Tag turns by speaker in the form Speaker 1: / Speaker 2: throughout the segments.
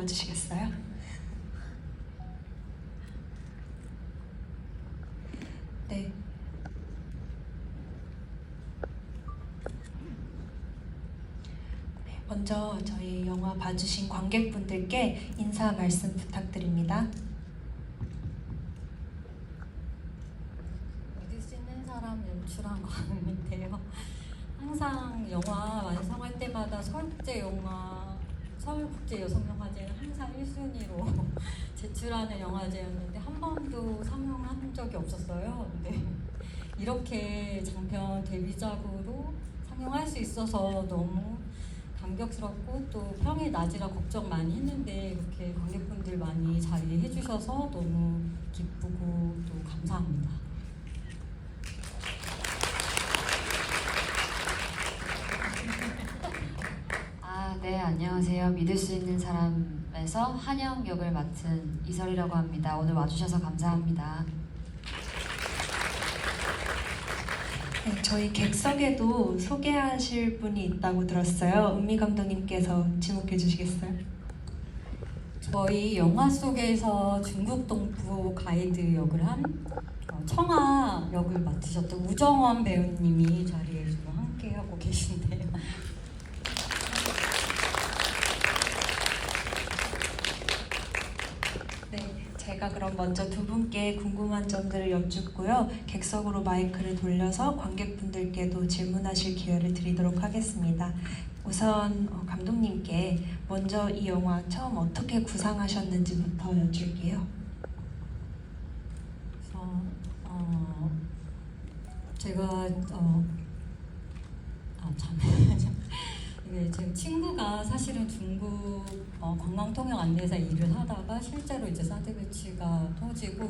Speaker 1: 나와주시겠어요? 네. 먼저 저희 영화 봐주신 관객분들께 인사 말씀 부탁드립니다.
Speaker 2: 믿을 수 있는 사람 연출한 거 아닌데요. 항상 영화 완성할 때마다 서울국제 여성영화제는 항상 1순위로 제출하는 영화제였는데 한 번도 상영한 적이 없었어요. 근데 이렇게 장편 데뷔작으로 상영할 수 있어서 너무 감격스럽고 또 평이 낮이라 걱정 많이 했는데 이렇게 관객분들 많이 자리해 주셔서 너무 기쁘고 또 감사합니다.
Speaker 3: 네, 안녕하세요. 믿을 수 있는 사람에서 한영 역을 맡은 이설이라고 합니다. 오늘 와주셔서 감사합니다.
Speaker 1: 네, 저희 객석에도 소개하실 분이 있다고 들었어요. 은미 감독님께서 지목해 주시겠어요?
Speaker 2: 저희 영화 속에서 중국 동포 가이드 역을 한 청아 역을 맡으셨던 우정원 배우님이 자리에 지금 함께하고 계신데요.
Speaker 1: 네, 제가 그럼 먼저 두 분께 궁금한 점들을 여쭙고요. 객석으로 마이크를 돌려서 관객분들께도 질문하실 기회를 드리도록 하겠습니다. 우선 감독님께 먼저 이 영화 처음 어떻게 구상하셨는지부터 여쭐게요.
Speaker 2: 제가 잠깐만요. 이게 제 친구가 사실은 중국 관광통역 안내사 일을 하다가 실제로 이제 사드 배치가 터지고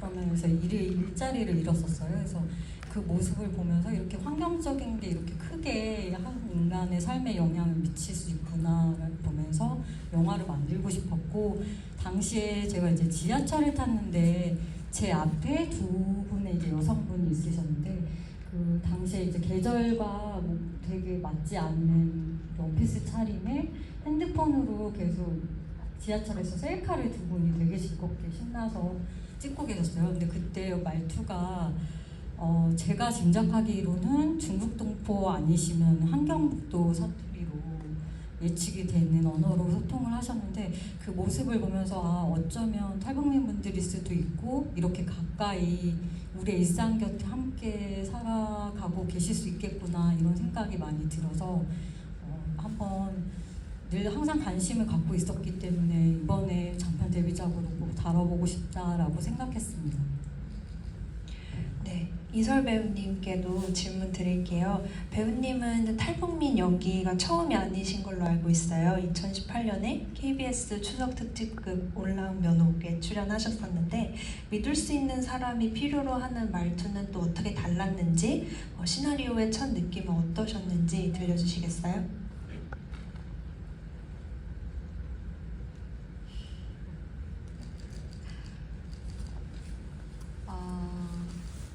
Speaker 2: 그러면서 일자리를 잃었었어요. 그래서 그 모습을 보면서 이렇게 환경적인 게 이렇게 크게 한 인간의 삶에 영향을 미칠 수 있구나를 보면서 영화를 만들고 싶었고, 당시에 제가 이제 지하철을 탔는데 제 앞에 두 분의 이제 여성분이 있으셨는데 그 당시에 이제 계절과 뭐 되게 맞지 않는 원피스 차림에 핸드폰으로 계속 지하철에서 셀카를 두 분이 되게 즐겁게 신나서 찍고 계셨어요. 근데 그때 말투가 제가 짐작하기로는 중국 동포 아니시면 환경북도 사투리로 예측이 되는 언어로 소통을 하셨는데, 그 모습을 보면서 어쩌면 탈북민 분들일 수도 있고 이렇게 가까이 우리의 일상 곁에 함께 살아가고 계실 수 있겠구나 이런 생각이 많이 들어서 한번 늘 항상 관심을 갖고 있었기 때문에 이번에 장편 데뷔작으로 꼭 다뤄보고 싶다라고 생각했습니다.
Speaker 1: 네, 이설 배우님께도 질문 드릴게요. 배우님은 탈북민 연기가 처음이 아니신 걸로 알고 있어요. 2018년에 KBS 추석 특집극 올라온 면옥에 출연하셨었는데 믿을 수 있는 사람이 필요로 하는 말투는 또 어떻게 달랐는지, 시나리오의 첫 느낌은 어떠셨는지 들려주시겠어요?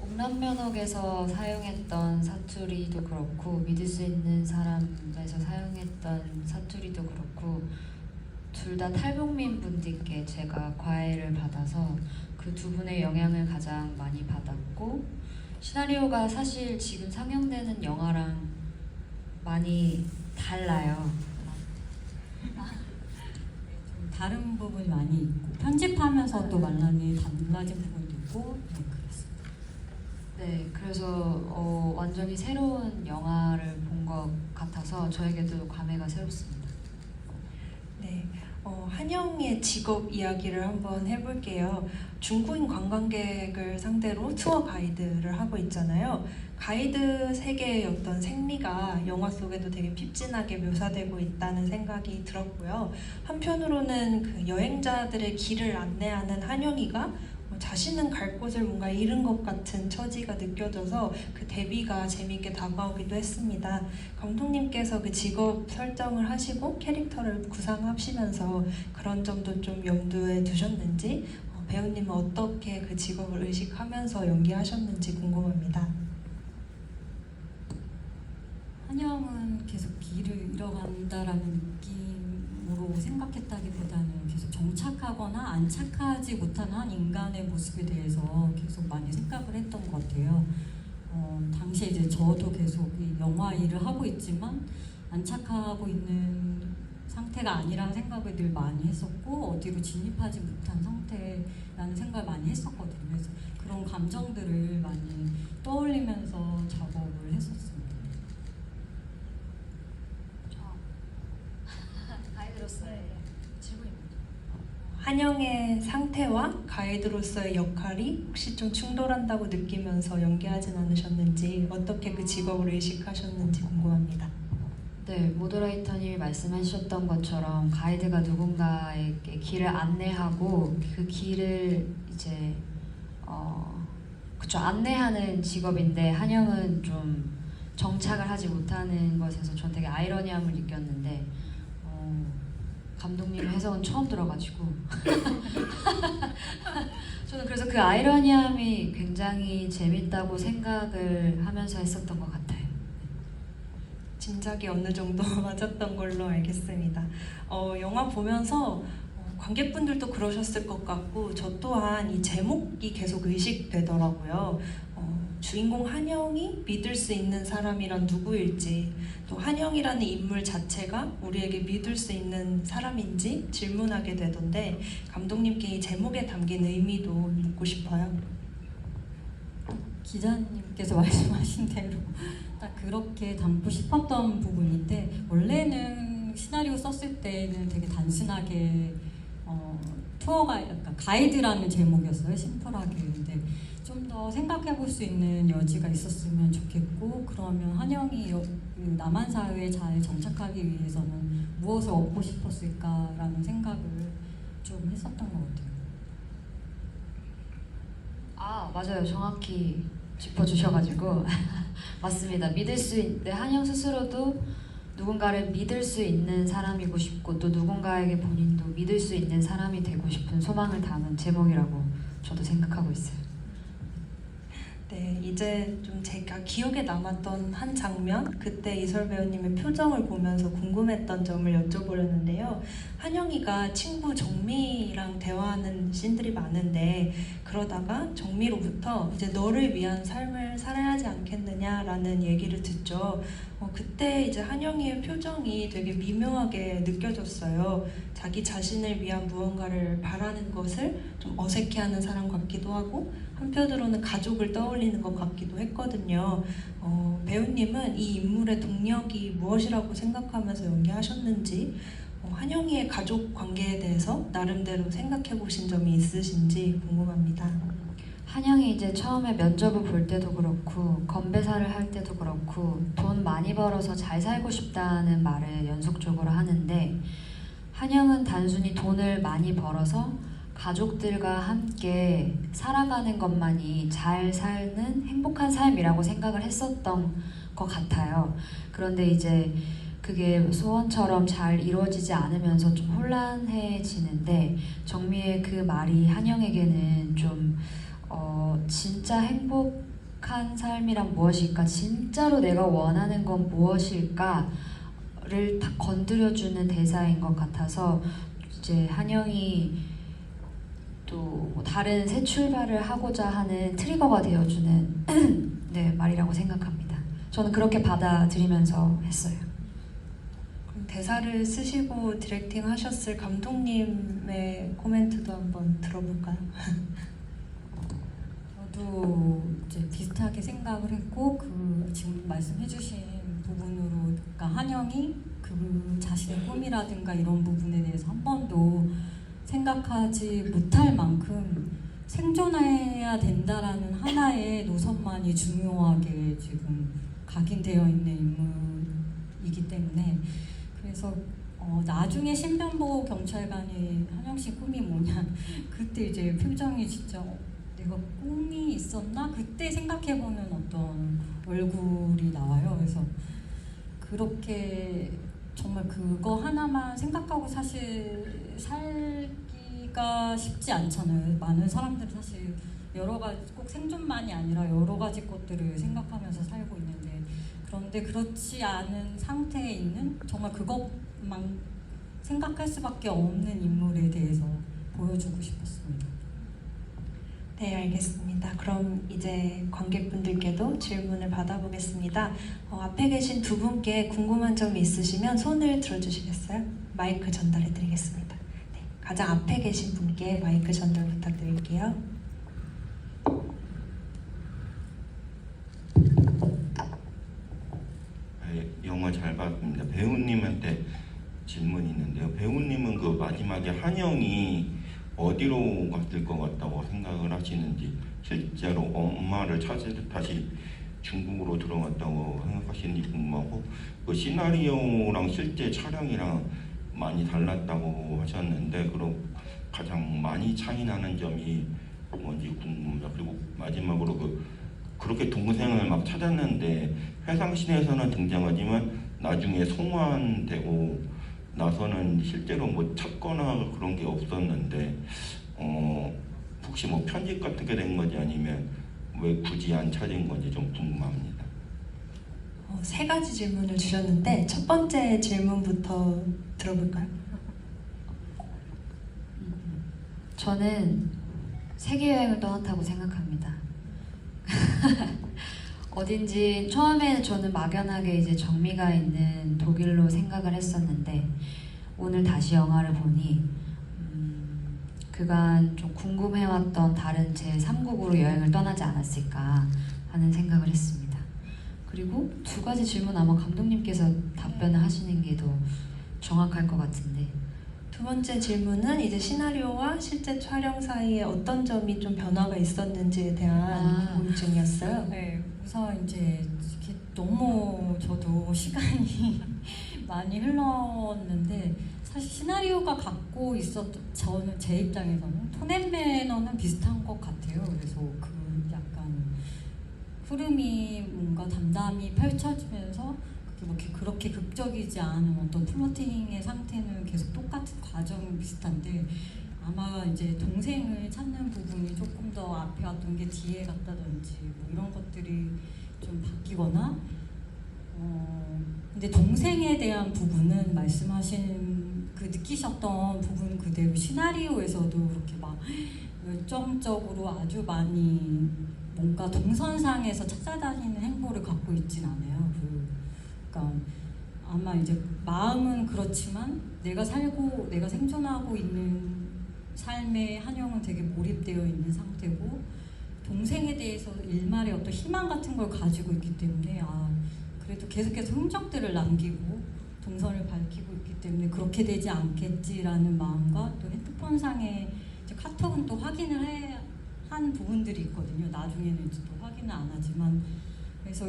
Speaker 3: 옥남면옥에서 사용했던 사투리도 그렇고 믿을 수 있는 사람에서 사용했던 사투리도 그렇고 둘 다 탈북민 분들께 제가 과외를 받아서 그 두 분의 영향을 가장 많이 받았고, 시나리오가 사실 지금 상영되는 영화랑 많이 달라요.
Speaker 2: 좀 다른 부분이 많이 있고 편집하면서 또 많이 달라진 부분도 있고 그랬습니다.
Speaker 3: 네, 그래서 완전히 새로운 영화를 본 것 같아서 저에게도 감회가 새롭습니다.
Speaker 1: 네, 한영의 직업 이야기를 한번 해볼게요. 중국인 관광객을 상대로 투어 가이드를 하고 있잖아요. 가이드 세계의 어떤 생리가 영화 속에도 되게 핍진하게 묘사되고 있다는 생각이 들었고요. 한편으로는 그 여행자들의 길을 안내하는 한영이가 자신은 갈 곳을 뭔가 잃은 것 같은 처지가 느껴져서 그 데뷔가 재미있게 다가오기도 했습니다. 감독님께서 그 직업 설정을 하시고 캐릭터를 구상하시면서 그런 점도 좀 염두에 두셨는지, 배우님은 어떻게 그 직업을 의식하면서 연기하셨는지 궁금합니다.
Speaker 2: 한영은 계속 길을 잃어간다라는 느낌을 생각했다기보다는 계속 정착하거나 안착하지 못한 한 인간의 모습에 대해서 계속 많이 생각을 했던 것 같아요. 당시에 이제 저도 계속 이 영화 일을 하고 있지만 안착하고 있는 상태가 아니라는 생각을 늘 많이 했었고 어디로 진입하지 못한 상태라는 생각을 많이 했었거든요. 그래서 그런 감정들을 많이 떠올리면서 작업을 했었습니다.
Speaker 3: 가이드로서의 질문입니다.
Speaker 1: 한영의 상태와 가이드로서의 역할이 혹시 좀 충돌한다고 느끼면서 연기하진 않으셨는지, 어떻게 그 직업을 의식하셨는지 궁금합니다.
Speaker 3: 네, 모더레이터님이 말씀하셨던 것처럼 가이드가 누군가에게 길을 안내하고 그 길을 이제 그쵸, 안내하는 직업인데 한영은 좀 정착을 하지 못하는 것에서 전 되게 아이러니함을 느꼈는데 감독님의 해석은 처음 들어가지고 저는 그래서 그 아이러니함이 굉장히 재밌다고 생각을 하면서 했었던 것 같아요.
Speaker 1: 짐작이 어느 정도 맞았던 걸로 알겠습니다. 영화 보면서 관객분들도 그러셨을 것 같고 저 또한 이 제목이 계속 의식되더라고요. 주인공 한영이 믿을 수 있는 사람이란 누구일지, 또 한영이라는 인물 자체가 우리에게 믿을 수 있는 사람인지 질문하게 되던데, 감독님께 이 제목에 담긴 의미도 묻고 싶어요.
Speaker 2: 기자님께서 말씀하신 대로 딱 그렇게 담고 싶었던 부분인데, 원래는 시나리오 썼을 때는 되게 단순하게 투어가 약간 가이드라는 제목이었어요. 심플하게. 근데 좀 더 생각해 볼 수 있는 여지가 있었으면 좋겠고, 그러면 한영이 남한 사회에 잘 정착하기 위해서는 무엇을 얻고 싶었을까라는 생각을 좀 했었던 것 같아요.
Speaker 3: 아, 맞아요. 정확히 짚어주셔가지고 맞습니다. 한영 스스로도 누군가를 믿을 수 있는 사람이고 싶고, 또 누군가에게 본인도 믿을 수 있는 사람이 되고 싶은 소망을 담은 제목이라고 저도 생각하고 있어요.
Speaker 1: 네, 이제 좀 제가 기억에 남았던 한 장면, 그때 이설 배우님의 표정을 보면서 궁금했던 점을 여쭤보려는데요. 한영이가 친구 정미랑 대화하는 씬들이 많은데, 그러다가 정미로부터 이제 너를 위한 삶을 살아야 하지 않겠느냐라는 얘기를 듣죠. 그때 이제 한영이의 표정이 되게 미묘하게 느껴졌어요. 자기 자신을 위한 무언가를 바라는 것을 좀 어색해하는 사람 같기도 하고, 한편으로는 가족을 떠올리는 것 같기도 했거든요. 배우님은 이 인물의 동력이 무엇이라고 생각하면서 연기하셨는지, 한영이의 가족 관계에 대해서 나름대로 생각해 보신 점이 있으신지 궁금합니다.
Speaker 3: 한영이 이제 처음에 면접을 볼 때도 그렇고 건배사를 할 때도 그렇고 돈 많이 벌어서 잘 살고 싶다는 말을 연속적으로 하는데, 한영은 단순히 돈을 많이 벌어서 가족들과 함께 살아가는 것만이 잘 사는 행복한 삶이라고 생각을 했었던 것 같아요. 그런데 이제 그게 소원처럼 잘 이루어지지 않으면서 좀 혼란해지는데, 정미의 그 말이 한영에게는 좀 진짜 행복한 삶이란 무엇일까? 진짜로 내가 원하는 건 무엇일까? 를 다 건드려주는 대사인 것 같아서 이제 한영이 또 뭐 다른 새 출발을 하고자 하는 트리거가 되어주는 네, 말이라고 생각합니다. 저는 그렇게 받아들이면서 했어요.
Speaker 1: 그럼 대사를 쓰시고 디렉팅 하셨을 감독님의 코멘트도 한번 들어볼까요?
Speaker 2: 저도 이제 비슷하게 생각을 했고, 그 지금 말씀해주신 부분으로, 그러니까 한영이 그 자신의 꿈이라든가 이런 부분에 대해서 한 번도 생각하지 못할 만큼 생존해야 된다라는 하나의 노선만이 중요하게 지금 각인되어 있는 인물이기 때문에, 그래서 나중에 신변보호 경찰관이 한영 씨 꿈이 뭐냐, 그때 이제 표정이 진짜 내가 꿈이 있었나? 그때 생각해보는 어떤 얼굴이 나와요. 그래서 그렇게 정말 그거 하나만 생각하고 사실 살기가 쉽지 않잖아요. 많은 사람들이 사실 여러 가지, 꼭 생존만이 아니라 여러 가지 것들을 생각하면서 살고 있는데, 그런데 그렇지 않은 상태에 있는, 정말 그것만 생각할 수밖에 없는 인물에 대해서 보여주고 싶었습니다.
Speaker 1: 네, 알겠습니다. 그럼 이제 관객분들께도 질문을 받아보겠습니다. 앞에 계신 두 분께 궁금한 점이 있으시면 손을 들어주시겠어요? 마이크 전달해드리겠습니다. 네, 가장 앞에 계신 분께 마이크 전달 부탁드릴게요.
Speaker 4: 영화 잘 봤습니다. 배우님한테 질문이 있는데요. 배우님은 그 마지막에 한영이 어디로 갔을 것 같다고 생각을 하시는지, 실제로 엄마를 찾으러 다시 중국으로 들어갔다고 생각하시는지 궁금하고, 그 시나리오랑 실제 촬영이랑 많이 달랐다고 하셨는데, 그럼 가장 많이 차이 나는 점이 뭔지 궁금합니다. 그리고 마지막으로 그렇게 동생을 막 찾았는데 회상씬에서는 등장하지만 나중에 송환되고 나서는 실제로 뭐 찾거나 그런 게 없었는데 혹시 뭐 편집 같은 게 된 건지 아니면 왜 굳이 안 찾은 건지 좀 궁금합니다.
Speaker 1: 세 가지 질문을 주셨는데 첫 번째 질문부터 들어볼까요?
Speaker 3: 저는 세계 여행을 떠났다고 생각합니다. 어딘지 처음에는 저는 막연하게 이제 정미가 있는 독일로 생각을 했었는데 오늘 다시 영화를 보니 그간 좀 궁금해왔던 다른 제3국으로 여행을 떠나지 않았을까 하는 생각을 했습니다. 그리고 두 가지 질문 아마 감독님께서 답변을 하시는 게 더 정확할 것 같은데,
Speaker 1: 두 번째 질문은 이제 시나리오와 실제 촬영 사이에 어떤 점이 좀 변화가 있었는지에 대한 궁금증이었어요.
Speaker 2: 네, 우선 이제 이렇게 너무 저도 시간이 많이 흘렀는데 사실 시나리오가 갖고 있었던, 저는 제 입장에서는 톤 앤 매너는 비슷한 것 같아요. 그래서 그 약간 흐름이 뭔가 담담히 펼쳐지면서 그렇게 극적이지 않은 어떤 플러팅의 상태는 계속 똑같은 과정이 비슷한데, 아마 이제 동생을 찾는 부분이 조금 더 앞에 왔던 게 뒤에 갔다든지 뭐 이런 것들이 좀 바뀌거나, 근데 동생에 대한 부분은 말씀하신 그 느끼셨던 부분 그대로 시나리오에서도 그렇게 막 열정적으로 아주 많이 뭔가 동선상에서 찾아다니는 행보를 갖고 있진 않아요. 그러니까 아마 이제 마음은 그렇지만 내가 살고 내가 생존하고 있는 삶에 한영은 되게 몰입되어 있는 상태고, 동생에 대해서 일말의 어떤 희망 같은 걸 가지고 있기 때문에 그래도 계속해서 흔적들을 남기고 동선을 밝히고 있기 때문에 그렇게 되지 않겠지라는 마음과, 또 핸드폰상에 이제 카톡은 또 확인을 한 부분들이 있거든요. 나중에는 이제 또 확인을 안 하지만, 그래서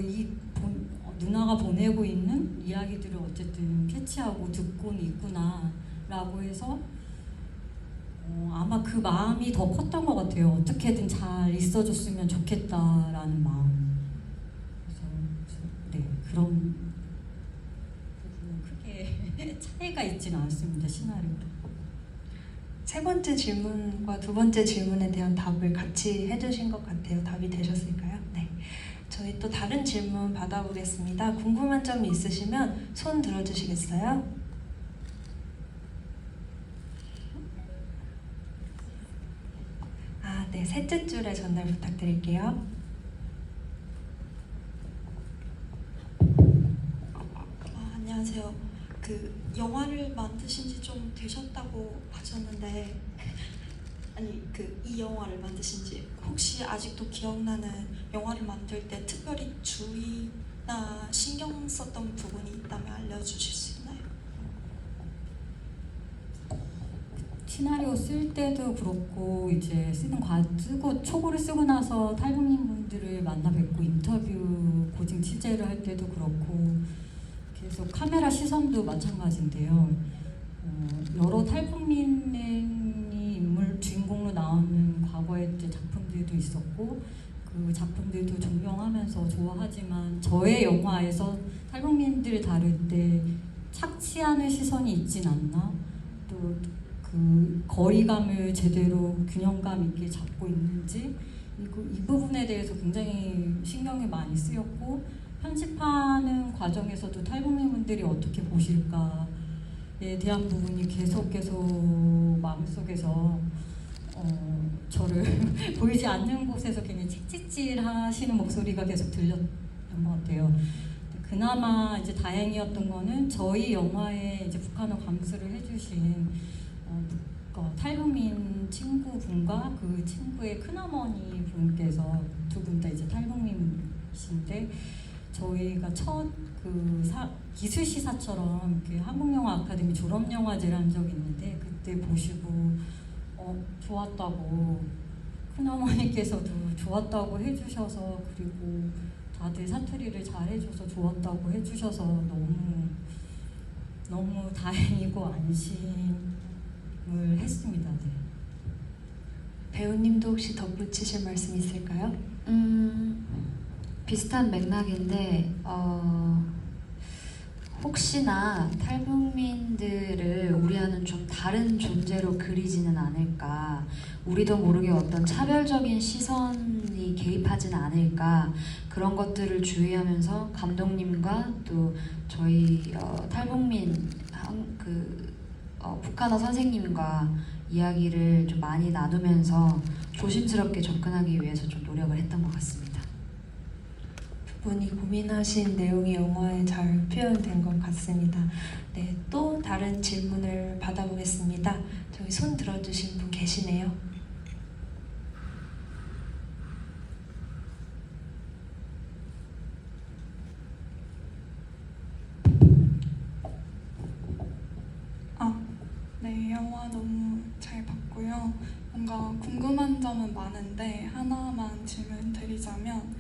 Speaker 2: 누나가 보내고 있는 이야기들을 어쨌든 캐치하고 듣고는 있구나라고 해서 아마 그 마음이 더 컸던 것 같아요. 어떻게든 잘 있어줬으면 좋겠다라는 마음. 그래서 네, 그런 부분은 크게 차이가 있지는 않습니다. 시나리오.
Speaker 1: 세 번째 질문과 두 번째 질문에 대한 답을 같이 해주신 것 같아요. 답이 되셨을까요? 네. 저희 또 다른 질문 받아보겠습니다. 궁금한 점이 있으시면 손 들어주시겠어요? 네. 셋째 줄에 전달 부탁드릴게요.
Speaker 5: 안녕하세요. 그 영화를 만드신 지 좀 되셨다고 하셨는데, 아니 이 영화를 만드신 지 혹시 아직도 기억나는 영화를 만들 때 특별히 주의나 신경 썼던 부분이 있다면 알려주실 수 있나요?
Speaker 2: 시나리오 쓸 때도 그렇고, 이제 쓰고 초고를 쓰고 나서 탈북민 분들을 만나 뵙고 인터뷰 고증 취재를 할 때도 그렇고, 계속 카메라 시선도 마찬가지인데요. 여러 탈북민이 인물 주인공으로 나오는 과거의 작품들도 있었고, 그 작품들도 존경하면서 좋아하지만 저의 영화에서 탈북민들을 다룰 때 착취하는 시선이 있진 않나, 또 그 거리감을 제대로 균형감 있게 잡고 있는지, 이 부분에 대해서 굉장히 신경이 많이 쓰였고, 편집하는 과정에서도 탈북민분들이 어떻게 보실까 대한 부분이 계속 마음속에서 저를 보이지 않는 곳에서 굉장히 칙칙질 하시는 목소리가 계속 들렸던 것 같아요. 그나마 이제 다행이었던 거는 저희 영화에 이제 북한어 감수를 해주신 탈북민 친구분과 그 친구의 큰어머니 분께서 두 분 다 이제 탈북민이신데 저희가 첫 기술 시사처럼 한국영화 아카데미 졸업영화제를 한 적이 있는데 그때 보시고 좋았다고 큰어머니께서도 좋았다고 해주셔서 그리고 다들 사투리를 잘해줘서 좋았다고 해주셔서 너무 다행이고 안심을 했습니다. 네.
Speaker 1: 배우님도 혹시 덧붙이실 말씀 있을까요?
Speaker 3: 비슷한 맥락인데 혹시나 탈북민들을 우리와는 좀 다른 존재로 그리지는 않을까, 우리도 모르게 어떤 차별적인 시선이 개입하지는 않을까, 그런 것들을 주의하면서 감독님과 또 저희 탈북민 북한어 선생님과 이야기를 좀 많이 나누면서 조심스럽게 접근하기 위해서 좀 노력을 했던 것 같습니다.
Speaker 1: 두 분이 고민하신 내용이 영화에 잘 표현된 것 같습니다. 네, 또 다른 질문을 받아보겠습니다. 저기 손 들어주신 분 계시네요.
Speaker 6: 네, 영화 너무 잘 봤고요. 뭔가 궁금한 점은 많은데 하나만 질문 드리자면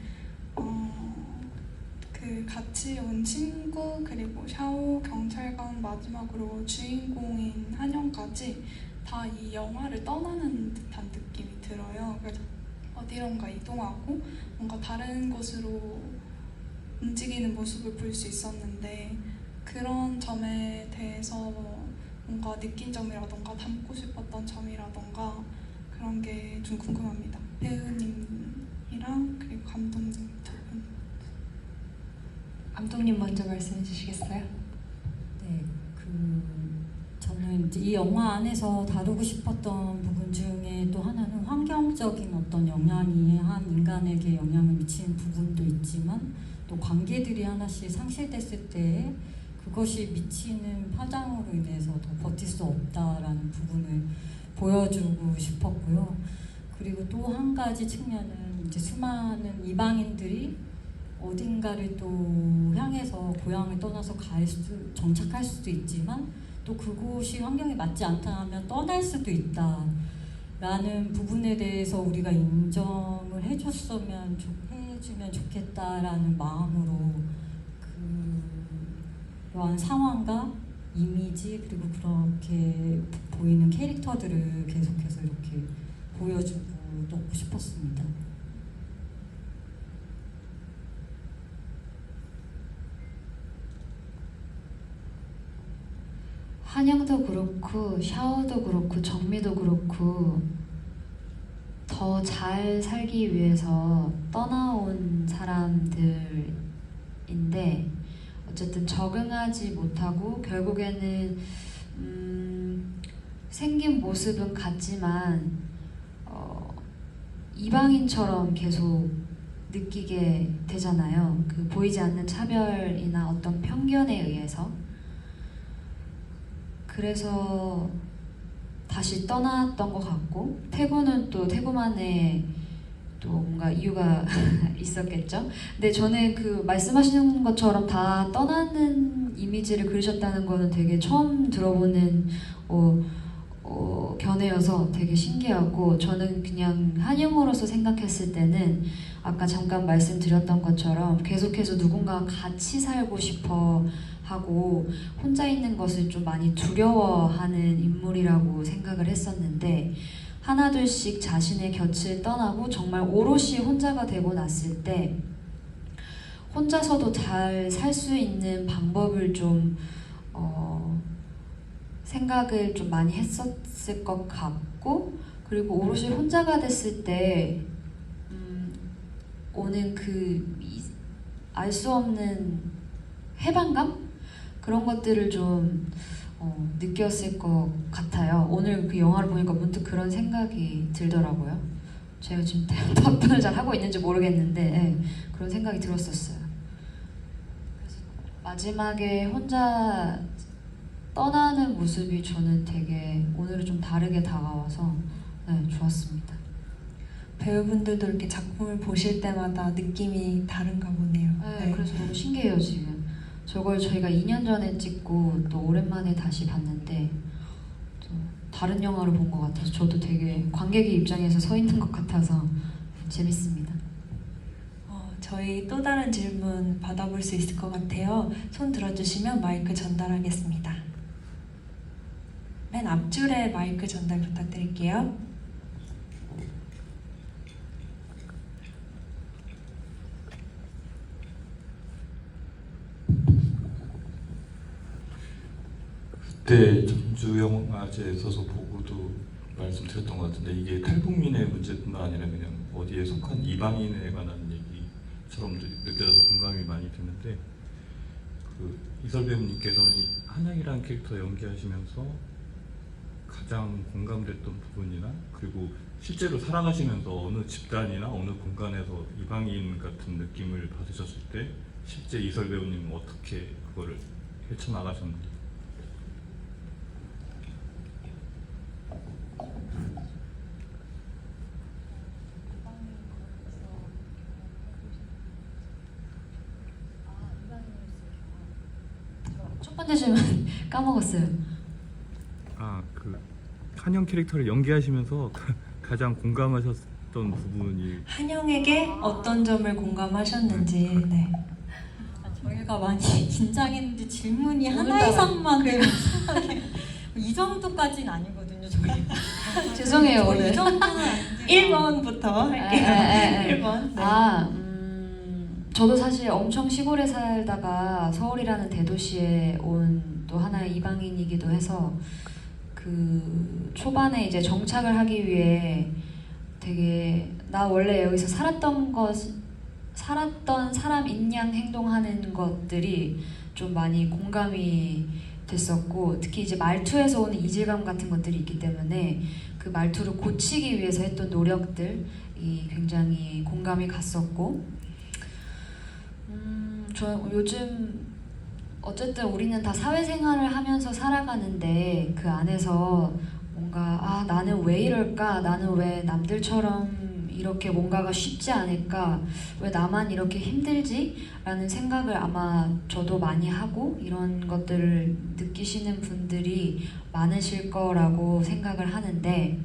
Speaker 6: 그 같이 온 친구 그리고 샤오 경찰관 마지막으로 주인공인 한영까지 다 이 영화를 떠나는 듯한 느낌이 들어요. 그래서 어디론가 이동하고 뭔가 다른 곳으로 움직이는 모습을 볼 수 있었는데 그런 점에 대해서 뭔가 느낀 점이라던가 담고 싶었던 점이라던가 그런 게 좀 궁금합니다. 배우님이랑 그리고 감독님 두 분.
Speaker 1: 감독님 먼저 말씀해 주시겠어요?
Speaker 2: 네, 저는 이제 이 영화 안에서 다루고 싶었던 부분 중에 또 하나는 환경적인 어떤 영향이 한 인간에게 영향을 미치는 부분도 있지만 또 관계들이 하나씩 상실됐을 때 그것이 미치는 파장으로 인해서 더 버틸 수 없다라는 부분을 보여주고 싶었고요. 그리고 또 한 가지 측면은 이제 수많은 이방인들이 어딘가를 또 향해서 고향을 떠나서 정착할 수도 있지만 또 그곳이 환경에 맞지 않다 하면 떠날 수도 있다라는 부분에 대해서 우리가 인정을 해주면 좋겠다라는 마음으로 그러한 상황과 이미지 그리고 그렇게 보이는 캐릭터들을 계속해서 이렇게 보여주고 넣고 싶었습니다.
Speaker 3: 한영도 그렇고 샤오도 그렇고 정미도 그렇고 더 잘 살기 위해서 떠나온 사람들인데 어쨌든 적응하지 못하고 결국에는 생긴 모습은 같지만 이방인처럼 계속 느끼게 되잖아요. 그 보이지 않는 차별이나 어떤 편견에 의해서. 그래서 다시 떠났던 것 같고 태구는 또 태구만의 또 뭔가 이유가 있었겠죠. 근데 저는 그 말씀하시는 것처럼 다 떠나는 이미지를 그리셨다는 거는 되게 처음 들어보는 견해여서 되게 신기하고 저는 그냥 한영으로서 생각했을 때는 아까 잠깐 말씀드렸던 것처럼 계속해서 누군가와 같이 살고 싶어 하고 혼자 있는 것을 좀 많이 두려워하는 인물이라고 생각을 했었는데 하나둘씩 자신의 곁을 떠나고 정말 오롯이 혼자가 되고 났을 때 혼자서도 잘 살 수 있는 방법을 좀 생각을 좀 많이 했었을 것 같고 그리고 오롯이 혼자가 됐을 때 오는 그 알 수 없는 해방감? 그런 것들을 좀 느꼈을 것 같아요. 오늘 그 영화를 보니까 문득 그런 생각이 들더라고요. 제가 지금 답변을 잘 하고 있는지 모르겠는데 그런 생각이 들었었어요. 그래서 마지막에 혼자 떠나는 모습이 저는 되게 오늘은 좀 다르게 다가와서 좋았습니다.
Speaker 1: 배우분들도 이렇게 작품을 보실 때마다 느낌이 다른가 보네요.
Speaker 3: 그래서 너무 신기해요 지금. 저걸 저희가 2년 전에 찍고 또 오랜만에 다시 봤는데 또 다른 영화를 본 것 같아서 저도 되게 관객의 입장에서 서 있는 것 같아서 재밌습니다.
Speaker 1: 저희 또 다른 질문 받아볼 수 있을 것 같아요. 손 들어주시면 마이크 전달하겠습니다. 맨 앞줄에 마이크 전달 부탁드릴게요.
Speaker 7: 그때 전주영화제에서 보고도 말씀드렸던 것 같은데 이게 탈북민의 문제뿐만 아니라 그냥 어디에 속한 이방인에 관한 얘기처럼 느껴져서 공감이 많이 드는데 그 이설 배우님께서는 이 한양이라는 캐릭터 연기하시면서 가장 공감됐던 부분이나 그리고 실제로 살아가시면서 어느 집단이나 어느 공간에서 이방인 같은 느낌을 받으셨을 때 실제 이설 배우님은 어떻게 그거를 헤쳐나가셨는지.
Speaker 3: 첫 번째 질문 까먹었어요.
Speaker 7: 그 한영 캐릭터를 연기하시면서 가장 공감하셨던 부분이
Speaker 1: 한영에게 어떤 점을 공감하셨는지. 네.
Speaker 2: 저희가 많이 긴장했는데 질문이
Speaker 3: 오늘
Speaker 2: 하나
Speaker 3: 따라.
Speaker 2: 이상만 이 정도까지는 아니거든요. 저희
Speaker 3: 죄송해요
Speaker 2: 저희
Speaker 3: 오늘.
Speaker 2: 이 정도는 아닌데
Speaker 1: 1번부터 할게요. 1번. 네.
Speaker 3: 저도 사실 엄청 시골에 살다가 서울이라는 대도시에 온 또 하나의 이방인이기도 해서 그 초반에 이제 정착을 하기 위해 되게 나 원래 여기서 살았던 사람인 양 행동하는 것들이 좀 많이 공감이 됐었고 특히 이제 말투에서 오는 이질감 같은 것들이 있기 때문에 그 말투를 고치기 위해서 했던 노력들이 굉장히 공감이 갔었고 저 요즘 어쨌든 우리는 다 사회생활을 하면서 살아가는데 그 안에서 뭔가 나는 왜 이럴까? 나는 왜 남들처럼 이렇게 뭔가가 쉽지 않을까? 왜 나만 이렇게 힘들지? 라는 생각을 아마 저도 많이 하고 이런 것들을 느끼시는 분들이 많으실 거라고 생각을 하는데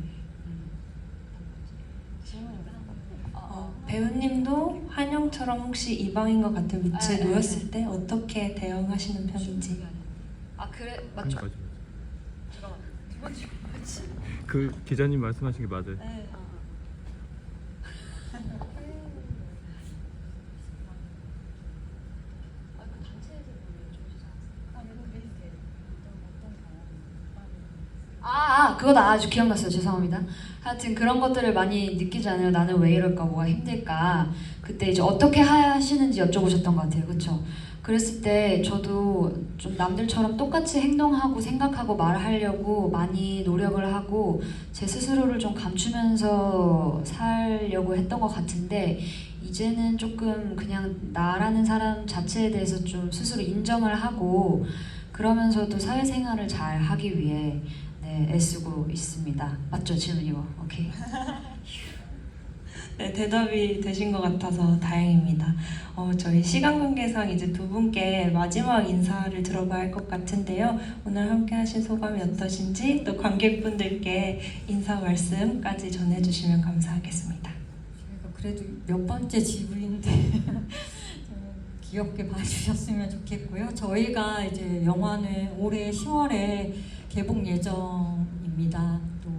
Speaker 1: 배우님도 한영처럼 혹시 이방인 것 같은 위치에 놓였을 때 어떻게 대응하시는 편인지.
Speaker 3: 그래 맞죠?
Speaker 7: 그 기자님 말씀하신 게 맞아요.
Speaker 3: 그거 아주 기억났어요. 죄송합니다. 하여튼 그런 것들을 많이 느끼지 않아요. 나는 왜 이럴까? 뭐가 힘들까? 그때 이제 어떻게 하시는지 여쭤보셨던 것 같아요. 그렇죠? 그랬을 때 저도 좀 남들처럼 똑같이 행동하고 생각하고 말하려고 많이 노력을 하고 제 스스로를 좀 감추면서 살려고 했던 것 같은데 이제는 조금 그냥 나라는 사람 자체에 대해서 좀 스스로 인정을 하고 그러면서도 사회생활을 잘 하기 위해 애쓰고 있습니다. 맞죠? 질문 이거. 오케이.
Speaker 1: 네, 대답이 되신 것 같아서 다행입니다. 저희 시간 관계상 이제 두 분께 마지막 인사를 들어봐야 할 것 같은데요. 오늘 함께 하신 소감이 어떠신지 또 관객분들께 인사 말씀까지 전해주시면 감사하겠습니다.
Speaker 2: 저희가 그래도 몇 번째 지부인데 귀엽게 봐주셨으면 좋겠고요. 저희가 이제 영화는 올해 10월에 개봉 예정입니다. 또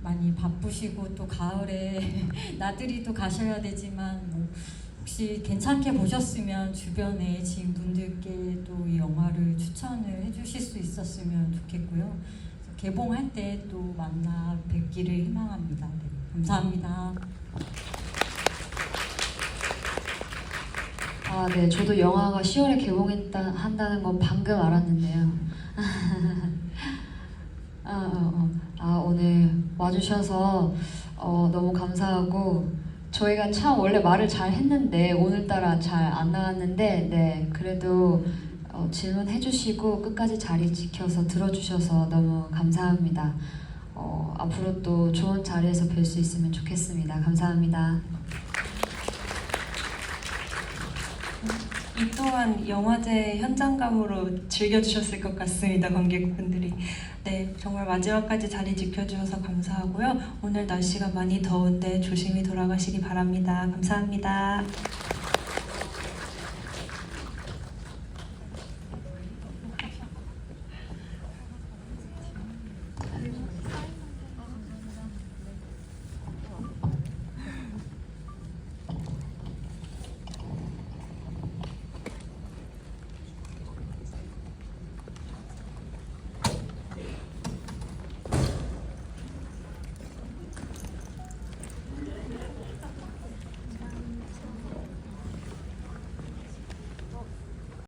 Speaker 2: 많이 바쁘시고 또 가을에 나들이도 가셔야 되지만 혹시 괜찮게 보셨으면 주변에 지인 분들께 또 이 영화를 추천을 해주실 수 있었으면 좋겠고요. 그래서 개봉할 때 또 만나 뵙기를 희망합니다. 네, 감사합니다.
Speaker 3: 아, 네, 저도 영화가 10월에 개봉한다는 건 방금 알았는데요. 오늘 와주셔서 너무 감사하고 저희가 참 원래 말을 잘 했는데 오늘따라 잘 안 나왔는데 네, 그래도 질문해주시고 끝까지 자리 지켜서 들어주셔서 너무 감사합니다. 앞으로 또 좋은 자리에서 뵐 수 있으면 좋겠습니다. 감사합니다.
Speaker 1: 이 또한 영화제 현장감으로 즐겨주셨을 것 같습니다, 관객분들이. 네, 정말 마지막까지 자리 지켜주셔서 감사하고요. 오늘 날씨가 많이 더운데 조심히 돌아가시기 바랍니다. 감사합니다.